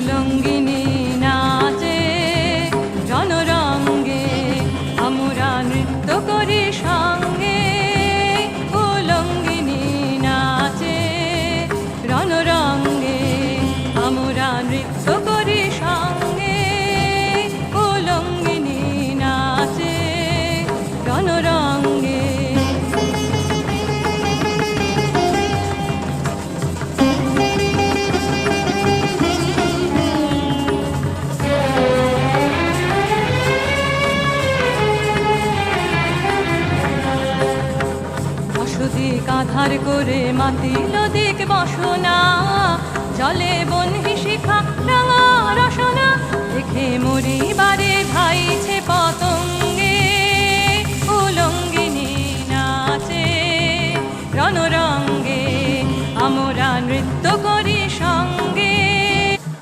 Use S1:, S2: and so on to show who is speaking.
S1: উলঙ্গিনী নাচে রণরঙ্গে, আমরা নৃত্য করি সঙ্গে। উলঙ্গিনী নাচে রণরঙ্গে, আমরা নৃত্য করি সঙ্গে। উলঙ্গিনী নাচে রণরঙ্গে। দিক আধার করে মাতিল দিক বসনা, জলে বন